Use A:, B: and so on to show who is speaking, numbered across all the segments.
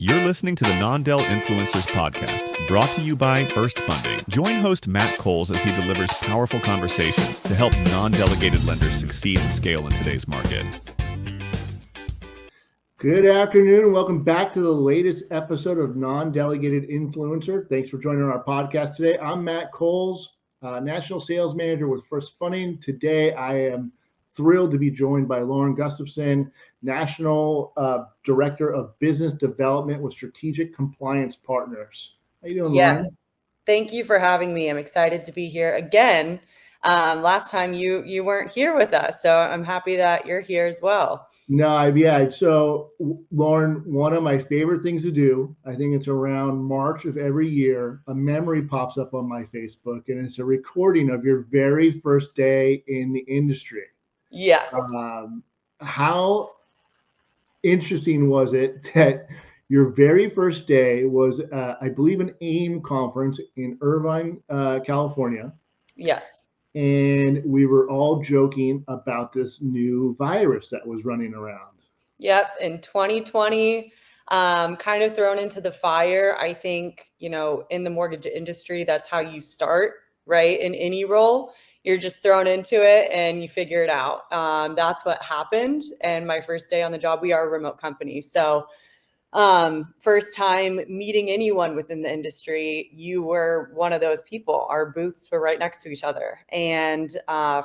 A: You're listening to the Non-Del Influencers Podcast, brought to you by FirstFunding. Join host Matt Coles as he delivers powerful conversations to help non-delegated lenders succeed and scale in today's market.
B: Good afternoon and welcome back to the latest episode of Non-Delegated Influencer. Thanks for joining our podcast today. I'm Matt Coles, National Sales Manager with FirstFunding. Today I am thrilled to be joined by Lauren Gustafson, National Director of Business Development with Strategic Compliance Partners. How you doing, Lauren?
C: Yes, thank you for having me. I'm excited to be here again. Last time you weren't here with us, so I'm happy that you're here as well.
B: So Lauren, one of my favorite things to do, I think it's around March of every year, a memory pops up on my Facebook, and it's a recording of your very first day in the industry.
C: Yes.
B: How interesting was it that your very first day was, I believe, an AIM conference in Irvine, California?
C: Yes.
B: And we were all joking about this new virus that was running around.
C: Yep. In 2020, kind of thrown into the fire. I think, in the mortgage industry, that's how you start, right? In any role, you're just thrown into it and you figure it out. That's what happened. And my first day on the job, we are a remote company. So first time meeting anyone within the industry, you were one of those people. Our booths were right next to each other. And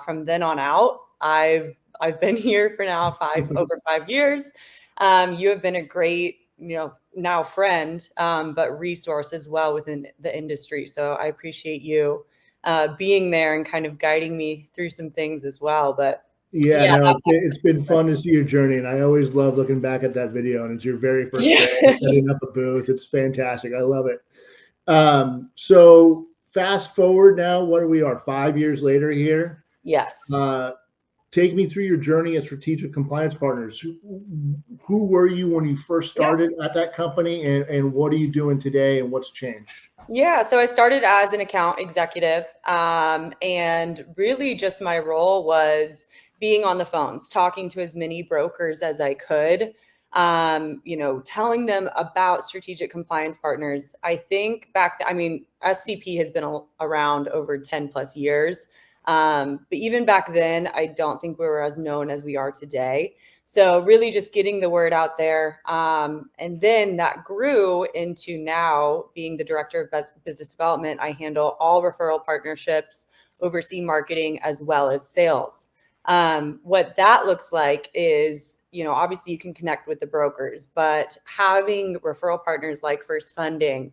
C: from then on out, I've been here for now over 5 years. You have been a great, now friend, but resource as well within the industry. So I appreciate you being there and kind of guiding me through some things as well. But
B: it's been fun to see your journey, and I always love looking back at that video. And it's your very first day setting up a booth. It's fantastic. I love it. So fast forward now, what we are 5 years later here.
C: Yes.
B: Take me through your journey at Strategic Compliance Partners. Who were you when you first started at that company, and what are you doing today, and what's changed?
C: Yeah, so I started as an account executive, and really just my role was being on the phones, talking to as many brokers as I could, telling them about Strategic Compliance Partners. I think SCP has been around over 10 plus years. But even back then, I don't think we were as known as we are today. So really just getting the word out there. And then that grew into now being the director of business development. I handle all referral partnerships, oversee marketing, as well as sales. What that looks like is, obviously you can connect with the brokers, but having referral partners like FirstFunding,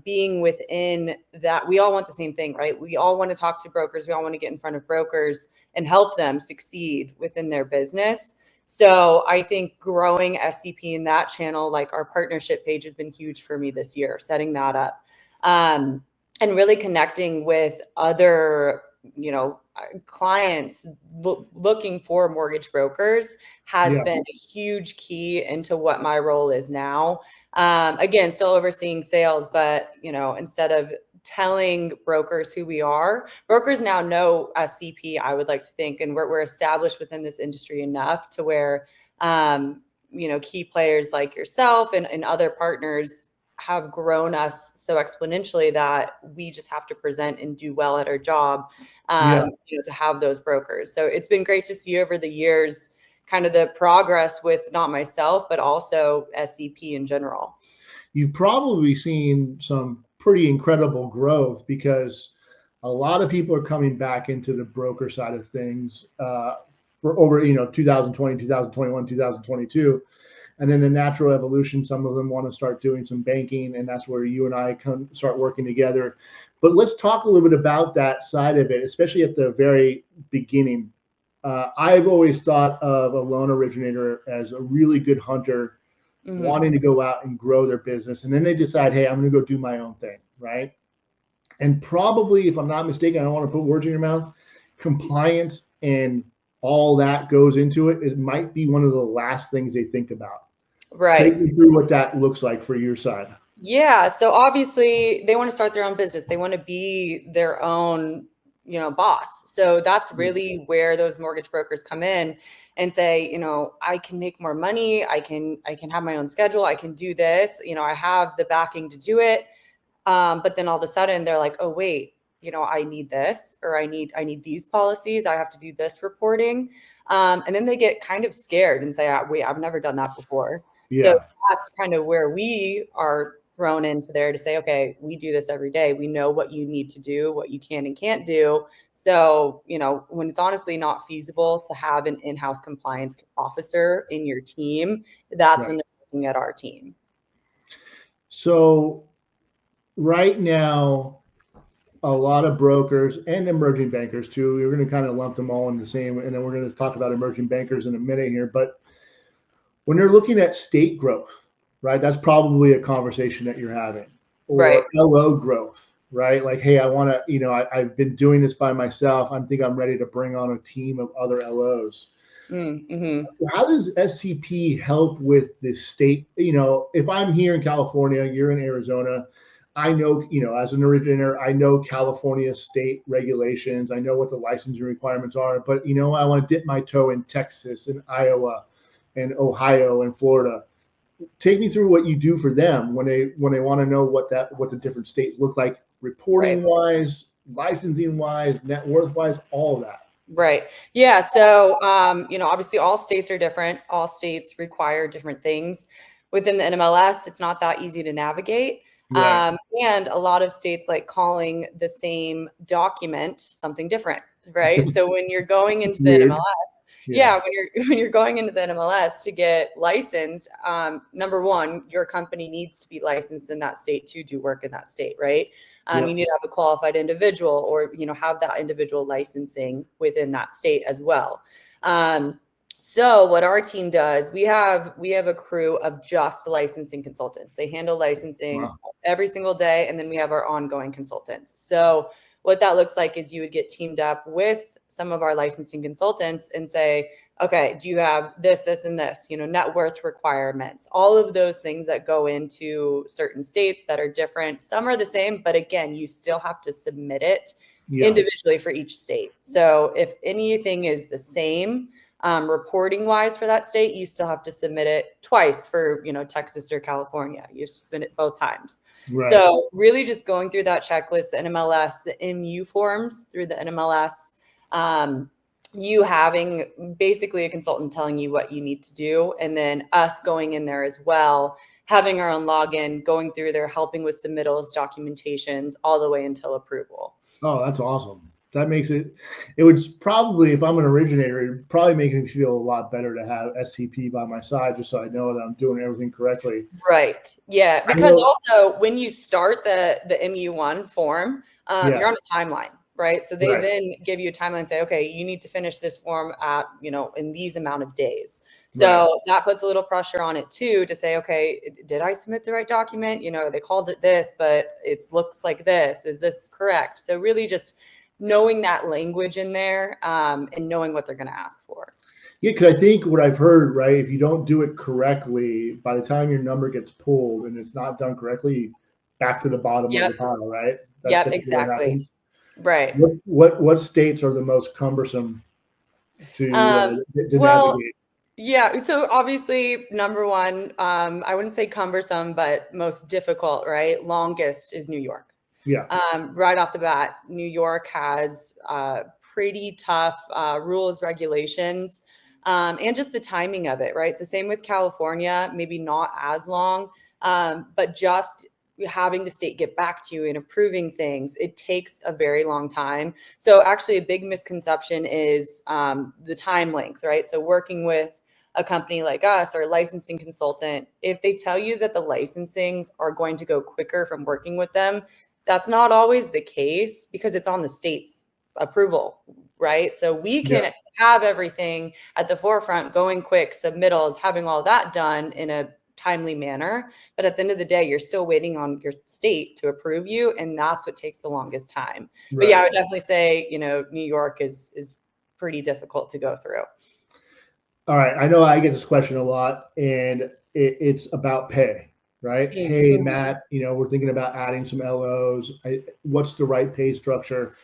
C: being within that, we all want the same thing, right? We all want to talk to brokers. We all want to get in front of brokers and help them succeed within their business. So I think growing SCP in that channel, like our partnership page, has been huge for me this year, setting that up, and really connecting with other, clients looking for mortgage brokers has been a huge key into what my role is now. Again, still overseeing sales, but, instead of telling brokers who we are, brokers now know SCP, I would like to think, and we're established within this industry enough to where, key players like yourself and other partners have grown us so exponentially that we just have to present and do well at our job, to have those brokers. So it's been great to see over the years kind of the progress with not myself, but also SCP in general.
B: You've probably seen some pretty incredible growth because a lot of people are coming back into the broker side of things for over, 2020, 2021, 2022. And then the natural evolution, some of them want to start doing some banking, and that's where you and I start working together. But let's talk a little bit about that side of it, especially at the very beginning. I've always thought of a loan originator as a really good hunter, wanting to go out and grow their business. And then they decide, hey, I'm going to go do my own thing, right? And probably, if I'm not mistaken, I don't want to put words in your mouth, compliance and all that goes into it. It might be one of the last things they think about.
C: Right.
B: Take me through what that looks like for your side.
C: Yeah. So obviously they want to start their own business. They want to be their own boss. So that's really where those mortgage brokers come in and say, I can make more money. I can have my own schedule. I can do this. I have the backing to do it. But then all of a sudden they're like, oh, wait, I need this, or I need these policies. I have to do this reporting. And then they get kind of scared and say, wait, I've never done that before.
B: Yeah.
C: So that's kind of where we are thrown into there to say, okay, we do this every day. We know what you need to do, what you can and can't do. So, when it's honestly not feasible to have an in-house compliance officer in your team, that's when they're looking at our team.
B: So right now, a lot of brokers and emerging bankers too, we're going to kind of lump them all in the same, and then we're going to talk about emerging bankers in a minute here. But when they're looking at state growth, right, that's probably a conversation that you're having, or LO growth, right? Like, hey, I want to, I've been doing this by myself. I think I'm ready to bring on a team of other LOs.
C: Mm-hmm.
B: How does SCP help with the state? If I'm here in California, you're in Arizona, I know, as an originator, I know California state regulations. I know what the licensing requirements are, but I want to dip my toe in Texas and Iowa and Ohio and Florida. Take me through what you do for them when they want to know what the different states look like, reporting wise, licensing wise, net worth wise, all of that.
C: Right. Yeah. So, obviously all states are different. All states require different things. Within the NMLS, it's not that easy to navigate.
B: Right.
C: And a lot of states like calling the same document something different. Right. So when you're going into the NMLS, when you're going into the NMLS to get licensed, number one, your company needs to be licensed in that state to do work in that state, right? You need to have a qualified individual, or have that individual licensing within that state as well. So what our team does, we have a crew of just licensing consultants. They handle licensing every single day, and then we have our ongoing consultants. So what that looks like is you would get teamed up with some of our licensing consultants and say, okay, do you have this, this, and this, net worth requirements, all of those things that go into certain states that are different. Some are the same, but again, you still have to submit it individually for each state. So if anything is the same, reporting wise for that state, you still have to submit it twice for, Texas or California. You have to submit it both times. Right. So really just going through that checklist, the NMLS, the MU forms through the NMLS, you having basically a consultant telling you what you need to do. And then us going in there as well, having our own login, going through there, helping with submittals, documentations, all the way until approval.
B: Oh, that's awesome. That makes it would probably, if I'm an originator, it'd probably make me feel a lot better to have SCP by my side, just so I know that I'm doing everything correctly.
C: Right. Yeah. Because also when you start the MU1 form, you're on a timeline, right? So they then give you a timeline and say, okay, you need to finish this form at, in these amount of days. So that puts a little pressure on it too, to say, okay, did I submit the right document? They called it this, but it looks like this. Is this correct? So really just knowing that language in there, and knowing what they're going to ask for.
B: Yeah, because I think what I've heard, right, if you don't do it correctly, by the time your number gets pulled and it's not done correctly, back to the bottom of the pile, right?
C: That's exactly. Right.
B: What states are the most cumbersome to navigate?
C: Yeah. So obviously, number one, I wouldn't say cumbersome, but most difficult, right? Longest is New York.
B: Yeah.
C: Right off the bat, New York has pretty tough rules, regulations, and just the timing of it, right? So same with California, maybe not as long, but just having the state get back to you and approving things, it takes a very long time. So actually a big misconception is the time length, right? So working with a company like us or a licensing consultant, if they tell you that the licensings are going to go quicker from working with them, that's not always the case, because it's on the state's approval, right? So we can have everything at the forefront, going quick, submittals, having all that done in a timely manner. But at the end of the day, you're still waiting on your state to approve you. And that's what takes the longest time. Right. But yeah, I would definitely say, New York is pretty difficult to go through.
B: All right. I know I get this question a lot, and it's about pay. Right. Mm-hmm. Hey, Matt, we're thinking about adding some LOs. What's the right pay structure?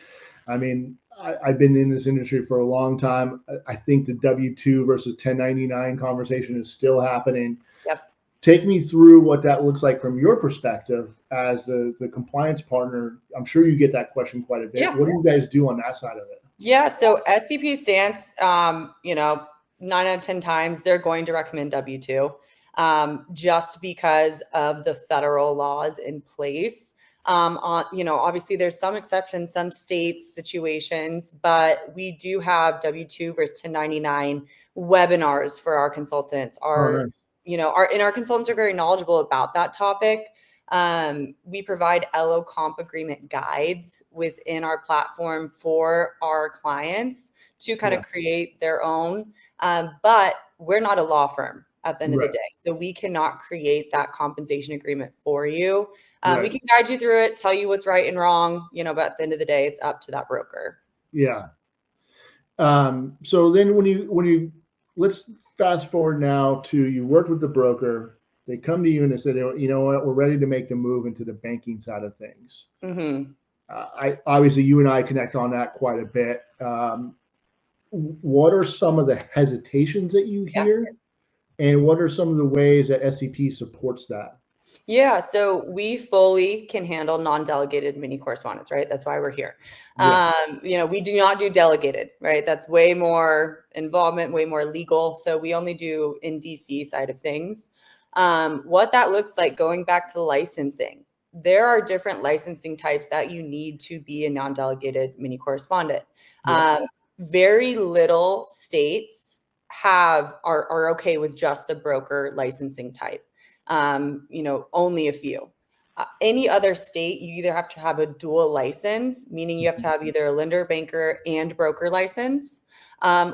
B: I mean, I've been in this industry for a long time. I think the W-2 versus 1099 conversation is still happening.
C: Yep.
B: Take me through what that looks like from your perspective as the compliance partner. I'm sure you get that question quite a bit.
C: Yeah.
B: What do you guys do on that side of it?
C: Yeah. So SCP stance, 9 out of 10 times they're going to recommend W-2, just because of the federal laws in place. Obviously there's some exceptions, some states situations, but we do have W-2 versus 1099 webinars for our consultants. Our consultants are very knowledgeable about that topic. We provide LO comp agreement guides within our platform for our clients to kind of create their own. But we're not a law firm at the end of the day. So we cannot create that compensation agreement for you. We can guide you through it, tell you what's right and wrong, but at the end of the day, it's up to that broker.
B: Yeah. So then when you let's fast forward now to you worked with the broker. They come to you and they say, you know what, we're ready to make the move into the banking side of things.
C: Mm-hmm.
B: Obviously you and I connect on that quite a bit. What are some of the hesitations that you hear, and what are some of the ways that SCP supports that?
C: Yeah, so we fully can handle non-delegated mini correspondence, right? That's why we're here. We do not do delegated, right? That's way more involvement, way more legal. So we only do in DC side of things. What that looks like, going back to licensing, there are different licensing types that you need to be a non-delegated mini correspondent. Very little states are okay with just the broker licensing type. Only a few. Any other state, you either have to have a dual license, meaning you have to have either a lender, banker, and broker license,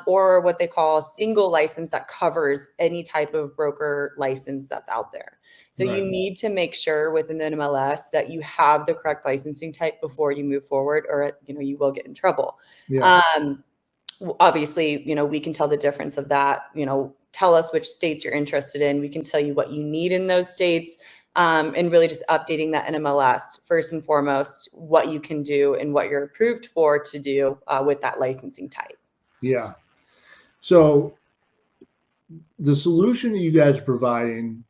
C: or what they call a single license that covers any type of broker license that's out there. So you need to make sure within the MLS that you have the correct licensing type before you move forward, or you will get in trouble. Obviously, we can tell the difference of that. Tell us which states you're interested in. We can tell you what you need in those states, and really just updating that NMLS first and foremost, what you can do and what you're approved for to do with that licensing type.
B: Yeah. So the solution that you guys are providing,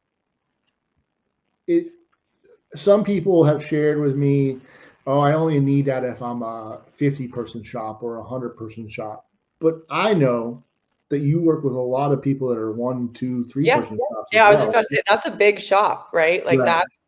B: some people have shared with me, oh, I only need that if I'm a 50-person shop or a 100-person shop. But I know that you work with a lot of people that are 1, 2, 3-person shops.
C: Yeah, I was just about to say that's a big shop, right? Like that's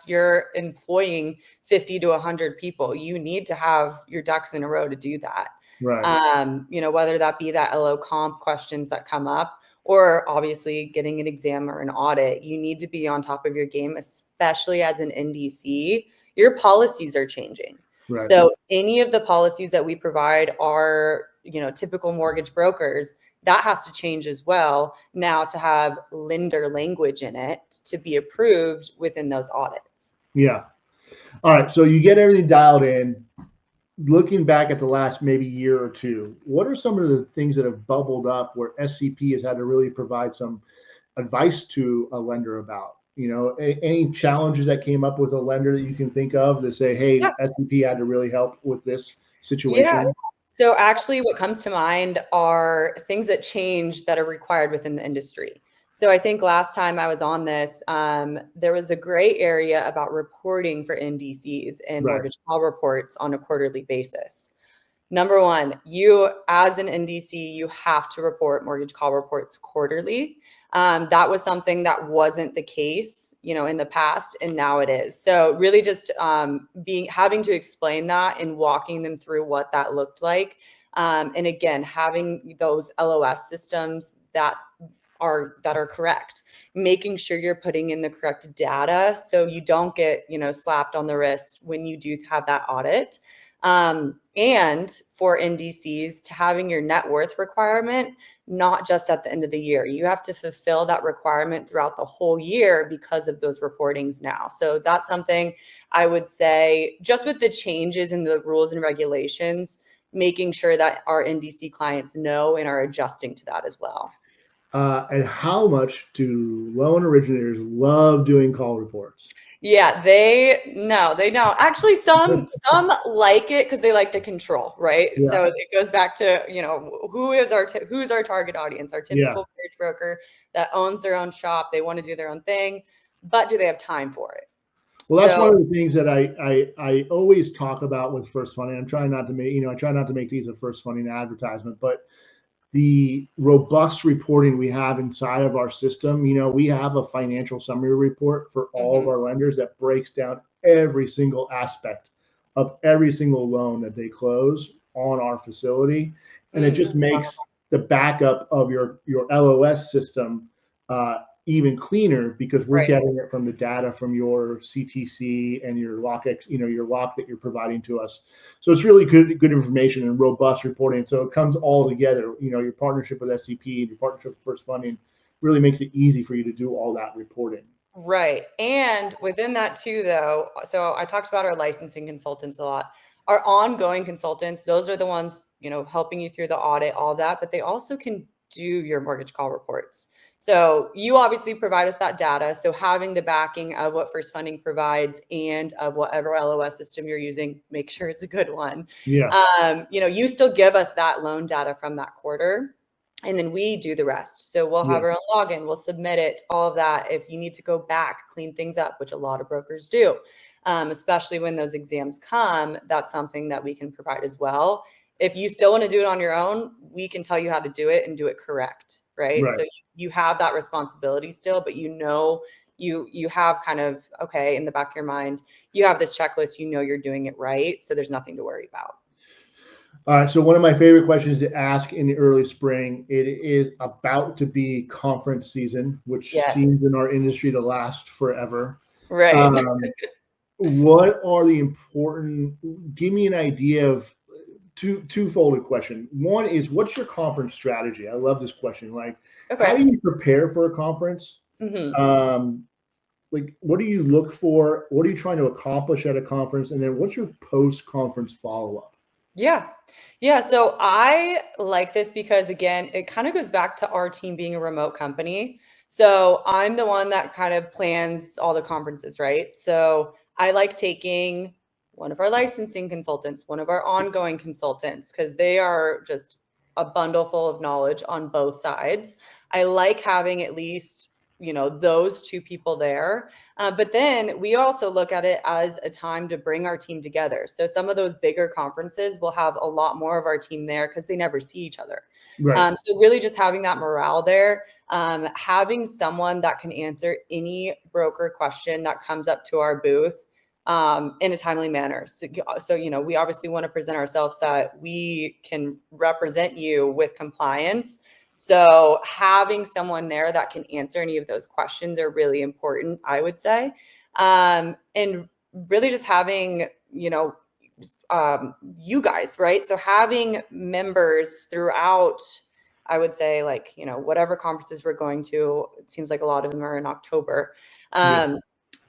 C: you're employing 50 to 100 people. You need to have your ducks in a row to do that. Whether that be that LO comp questions that come up, or obviously getting an exam or an audit, you need to be on top of your game, especially as an NDC. Your policies are changing. So any of the policies that we provide are, typical mortgage brokers, that has to change as well now to have lender language in it to be approved within those audits.
B: Yeah. All right. So you get everything dialed in. Looking back at the last maybe year or two, what are some of the things that have bubbled up where SCP has had to really provide some advice to a lender about? Any challenges that came up with a lender that you can think of to say, hey, SCP had to really help with this situation?
C: Yeah. So actually what comes to mind are things that change that are required within the industry. So I think last time I was on this, there was a gray area about reporting for NDCs and mortgage call reports on a quarterly basis. Number one, you as an NDC, you have to report mortgage call reports quarterly. That was something that wasn't the case, in the past, and now it is. So really just having to explain that and walking them through what that looked like. And again, having those LOS systems that are correct, making sure you're putting in the correct data so you don't get, slapped on the wrist when you do have that audit. And for NDCs, to having your net worth requirement, not just at the end of the year. You have to fulfill that requirement throughout the whole year because of those reportings now. So that's something I would say, just with the changes in the rules and regulations, making sure that our NDC clients know and are adjusting to that as well.
B: And how much do loan originators love doing call reports?
C: Yeah, they don't. Actually, some like it because they like the control, right?
B: Yeah.
C: So it goes back to, who's our target audience? Our
B: Yeah.
C: typical mortgage broker that owns their own shop. They want to do their own thing, but do they have time for it?
B: Well, that's one
C: So
B: of the things that I always talk about with FirstFunding. I'm trying not to make, I try not to make these a FirstFunding advertisement, but the robust reporting we have inside of our system, we have a financial summary report for all of our lenders that breaks down every single aspect of every single loan that they close on our facility. And it just makes the backup of your LOS system even cleaner, because we're
C: Right.
B: getting it from the data from your CTC and your lock, your lock that you're providing to us. So it's really good information and robust reporting. So it comes all together. Your partnership with SCP, your partnership with FirstFunding really makes it easy for you to do all that reporting.
C: Right. And within that too, though, so I talked about our licensing consultants a lot. Our ongoing consultants, those are the ones, helping you through the audit, all of that, but they also can do your mortgage call reports. So you obviously provide us that data. So having the backing of what FirstFunding provides and of whatever LOS system you're using, make sure it's a good one.
B: Yeah.
C: You still give us that loan data from that quarter, and then we do the rest. So we'll have our own login, we'll submit it, all of that. If you need to go back, clean things up, which a lot of brokers do, especially when those exams come, that's something that we can provide as well. If you still want to do it on your own, we can tell you how to do it and do it correct, right? So you have that responsibility still, but you have kind of, okay, in the back of your mind, you have this checklist, you're doing it right. So there's nothing to worry about.
B: All right. So one of my favorite questions to ask in the early spring, it is about to be conference season, which seems in our industry to last forever.
C: Right.
B: What are the important, give me an idea of two-folded question. One is, what's your conference strategy? I love this question. Like, how do you prepare for a conference? Like, what do you look for? What are you trying to accomplish at a conference? And then what's your post-conference follow-up?
C: Yeah. Yeah. So I like this because, again, it kind of goes back to our team being a remote company. So I'm the one that kind of plans all the conferences, right? So I like taking one of our licensing consultants, one of our ongoing consultants, because they are just a bundle full of knowledge on both sides. I like having at least, those two people there. But then we also look at it as a time to bring our team together. So some of those bigger conferences will have a lot more of our team there because they never see each other.
B: Right.
C: So really just having that morale there, having someone that can answer any broker question that comes up to our booth in a timely manner. So, we obviously want to present ourselves that we can represent you with compliance. So having someone there that can answer any of those questions are really important, I would say. And really just having, you guys, right? So having members throughout, I would say, like, whatever conferences we're going to, it seems like a lot of them are in October.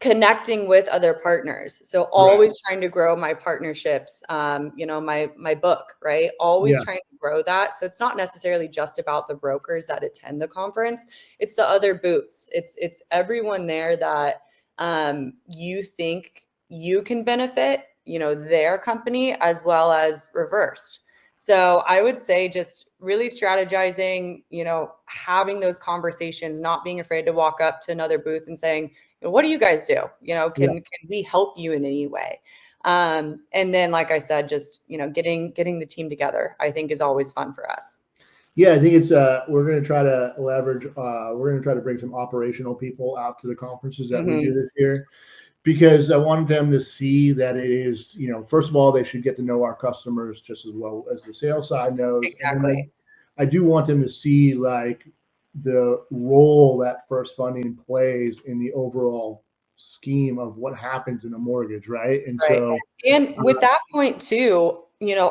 C: Connecting with other partners. So always trying to grow my partnerships, my book, right? Always trying to grow that. So it's not necessarily just about the brokers that attend the conference. It's the other booths. It's everyone there that you think you can benefit, their company, as well as reversed. So I would say just really strategizing, having those conversations, not being afraid to walk up to another booth and saying, what do you guys do? Can we help you in any way? And then, like I said, just, getting the team together, I think, is always fun for us.
B: Yeah, I think it's we're going to try to leverage. We're going to try to bring some operational people out to the conferences that we do this year, because I want them to see that it is, first of all, they should get to know our customers just as well as the sales side knows.
C: Exactly.
B: And I do want them to see, like, the role that FirstFunding plays in the overall scheme of what happens in a mortgage, right? And so,
C: and with that point too,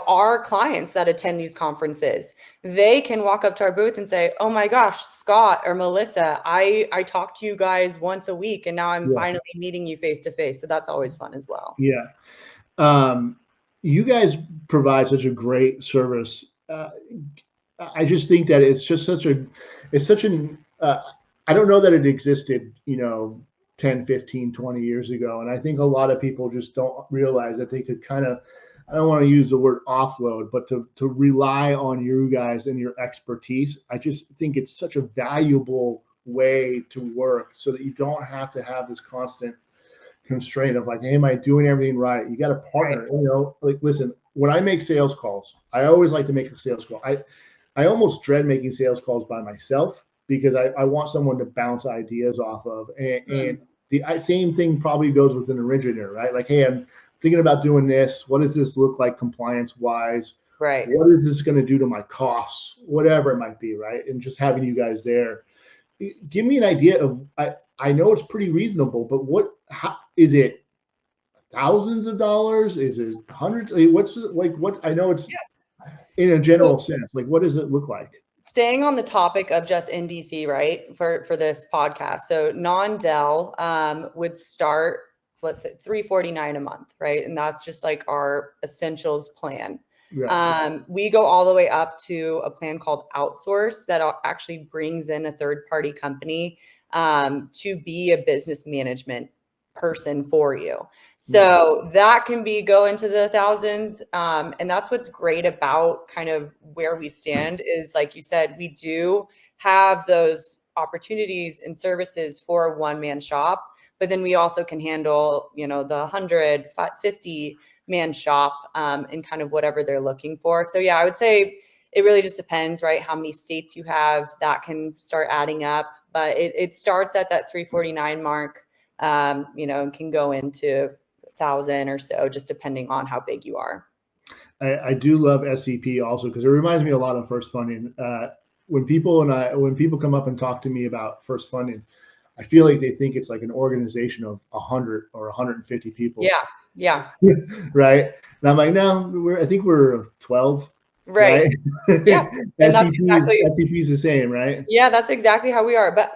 C: our clients that attend these conferences, they can walk up to our booth and say, oh my gosh, Scott or Melissa, I talk to you guys once a week and now I'm finally meeting you face to face. So that's always fun as well.
B: Yeah. You guys provide such a great service. I just think that it's it's such an, I don't know that it existed, 10, 15, 20 years ago. And I think a lot of people just don't realize that they could kind of, I don't want to use the word offload, but to rely on you guys and your expertise. I just think it's such a valuable way to work so that you don't have to have this constant constraint of like, hey, am I doing everything right? You got a partner, like, listen, when I make sales calls, I always like to make a sales call. I almost dread making sales calls by myself because I want someone to bounce ideas off of. And the same thing probably goes with an originator, right? Like, hey, I'm thinking about doing this. What does this look like compliance wise?
C: Right.
B: What is this going to do to my costs? Whatever it might be, right? And just having you guys there. Give me an idea of, I know it's pretty reasonable, but how is it? Thousands of dollars? Is it hundreds? I mean, what I know it's in a general sense, like what does it look like?
C: Staying on the topic of just NDC, right, for this podcast. So non-del would start, let's say $349 a month, right? And that's just like our essentials plan. Yeah. We go all the way up to a plan called outsource that actually brings in a third-party company to be a business management person for you. So that can go into the thousands. And that's what's great about kind of where we stand is, like you said, we do have those opportunities and services for a one-man shop, but then we also can handle, the 150 man shop and kind of whatever they're looking for. So yeah, I would say it really just depends, right? How many states you have that can start adding up, but it starts at that 349 mark. And can go into 1,000 or so, just depending on how big you are.
B: I do love SCP also because it reminds me a lot of FirstFunding. When people come up and talk to me about FirstFunding, I feel like they think it's like an organization of 100 or 150 people.
C: Yeah.
B: Right. And I'm like, no, I think we're 12.
C: Right. Yeah. And that's exactly
B: SCP is the same, right?
C: Yeah, that's exactly how we are. But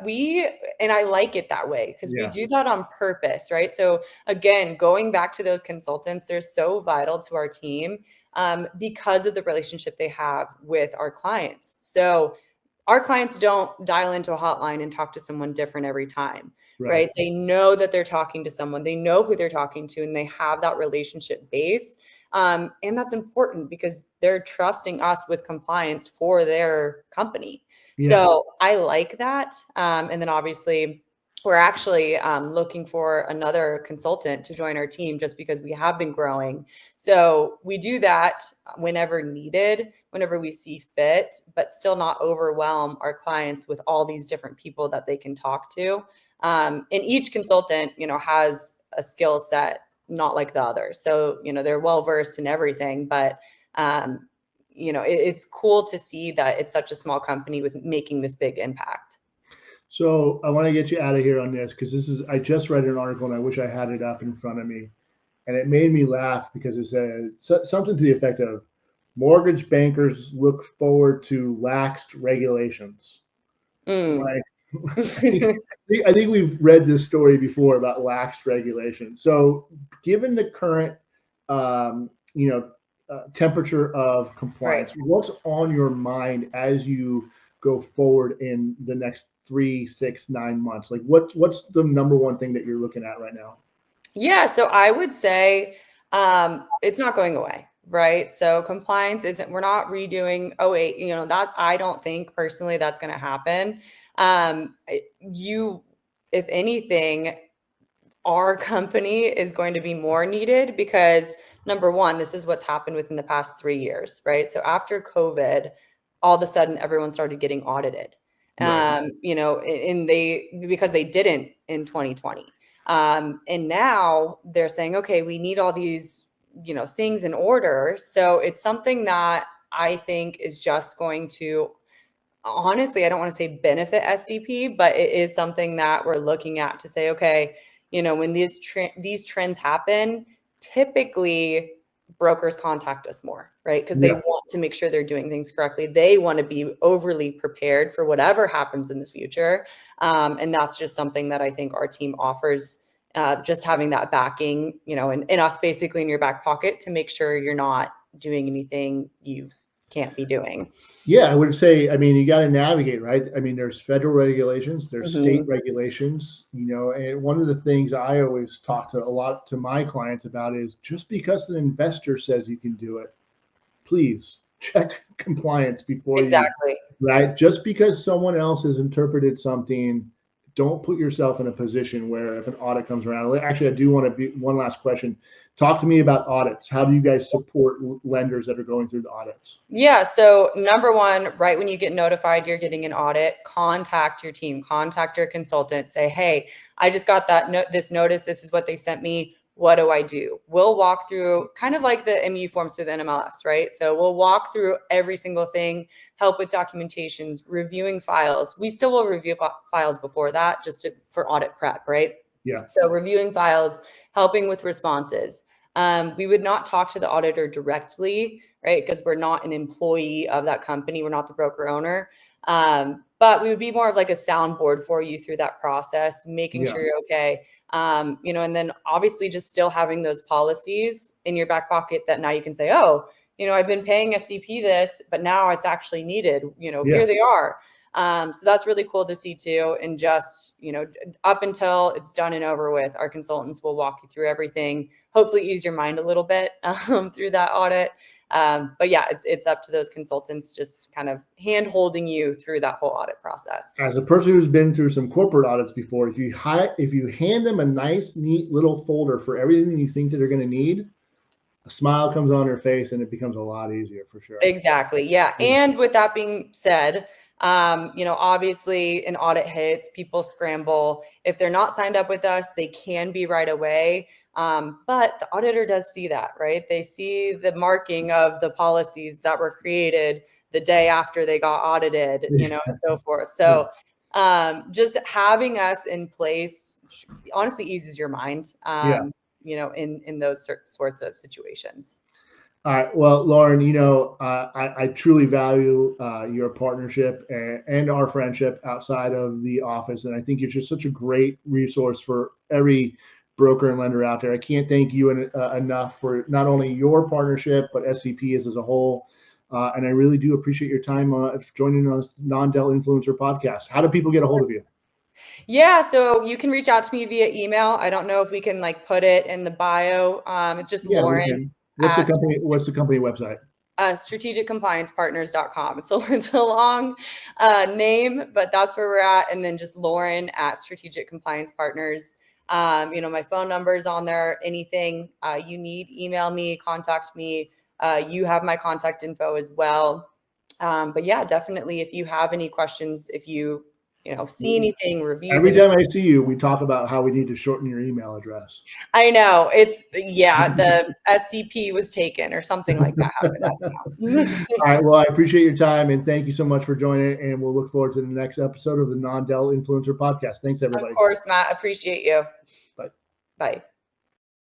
C: and I like it that way because we do that on purpose, right? So again, going back to those consultants, they're so vital to our team because of the relationship they have with our clients. So our clients don't dial into a hotline and talk to someone different every time, right? They know that they're talking to someone, they know who they're talking to, and they have that relationship base. And that's important because they're trusting us with compliance for their company. Yeah. So I like that. And then obviously we're actually looking for another consultant to join our team just because we have been growing. So we do that whenever needed, whenever we see fit, but still not overwhelm our clients with all these different people that they can talk to. And each consultant, has a skill set not like the other. So, they're well-versed in everything, but, it's cool to see that it's such a small company with making this big impact.
B: So I want to get you out of here on this because I just read an article and I wish I had it up in front of me. And it made me laugh because it said something to the effect of mortgage bankers look forward to laxed regulations. Like, I think we've read this story before about lax regulation. So given the current, temperature of compliance, what's on your mind as you go forward in the next 3, 6, 9 months? Like what's the number one thing that you're looking at right now?
C: Yeah. So I would say it's not going away. Right. So compliance we're not redoing 08, that I don't think personally that's going to happen. If anything, our company is going to be more needed because number one, this is what's happened within the past 3 years, right? So after COVID, all of a sudden everyone started getting audited, right. Because they didn't in 2020. And now they're saying, okay, we need all these, things in order. So it's something that I think is just going to, honestly, I don't want to say benefit SCP, but it is something that we're looking at to say, okay, when these trends happen, typically brokers contact us more, right? Because they want to make sure they're doing things correctly. They want to be overly prepared for whatever happens in the future. And that's just something that I think our team offers, just having that backing, and us basically in your back pocket to make sure you're not doing anything you can't be doing.
B: Yeah, I would say, I mean, you got to navigate, right? I mean, there's federal regulations, there's
C: Mhm.
B: state regulations, and one of the things I always talk to a lot to my clients about is just because an investor says you can do it, please check compliance before
C: Exactly.
B: right? Just because someone else has interpreted something, don't put yourself in a position where if an audit comes around, actually, I do want to be one last question. Talk to me about audits. How do you guys support lenders that are going through the audits?
C: Yeah. So number one, right when you get notified you're getting an audit, contact your team, contact your consultant, say, hey, I just got this notice. This is what they sent me. What do I do? We'll walk through kind of like the MU forms through the NMLS, right? So we'll walk through every single thing, help with documentations, reviewing files. We still will review files before that for audit prep, right?
B: Yeah.
C: So reviewing files, helping with responses. We would not talk to the auditor directly, right? Because we're not an employee of that company. We're not the broker owner. But we would be more of like a soundboard for you through that process, making sure you're okay. And then obviously just still having those policies in your back pocket that now you can say, oh, I've been paying SCP this, but now it's actually needed, here they are. So that's really cool to see too. And just, up until it's done and over with, our consultants will walk you through everything, hopefully ease your mind a little bit through that audit. But yeah, it's up to those consultants just kind of hand holding you through that whole audit process.
B: As a person who's been through some corporate audits before, if you hand them a nice, neat little folder for everything you think that they're going to need, a smile comes on their face and it becomes a lot easier for sure.
C: Exactly. Yeah. And with that being said, obviously an audit hits, people scramble. If they're not signed up with us, they can be right away. But the auditor does see that, right? They see the marking of the policies that were created the day after they got audited, and so forth. So just having us in place honestly eases your mind, in those sorts of situations.
B: All right. Well, Lauren, I truly value your partnership and our friendship outside of the office. And I think you're just such a great resource for every broker and lender out there. I can't thank you enough for not only your partnership, but SCP as a whole. And I really do appreciate your time joining us Non-Del Influencer podcast. How do people get a hold of you?
C: Yeah, so you can reach out to me via email. I don't know if we can put it in the bio. It's just Lauren.
B: What's the company website?
C: strategiccompliancepartners.com. It's a long name, but that's where we're at. And then just Lauren at Strategic Compliance Partners. My phone number is on there. Anything you need, email me, contact me. You have my contact info as well. But yeah, definitely if you have any questions, if you see anything, reviews.
B: Every time I see you, we talk about how we need to shorten your email address.
C: I know the SCP was taken or something like that happened.
B: All right. Well, I appreciate your time and thank you so much for joining. And we'll look forward to the next episode of the Non-Del Influencer podcast. Thanks, everybody.
C: Of course, Matt. Appreciate you.
B: Bye.
C: Bye.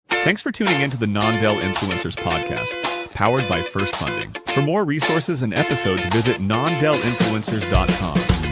A: Thanks for tuning into the Non-Del Influencers podcast, powered by FirstFunding. For more resources and episodes, visit nondelinfluencers.com.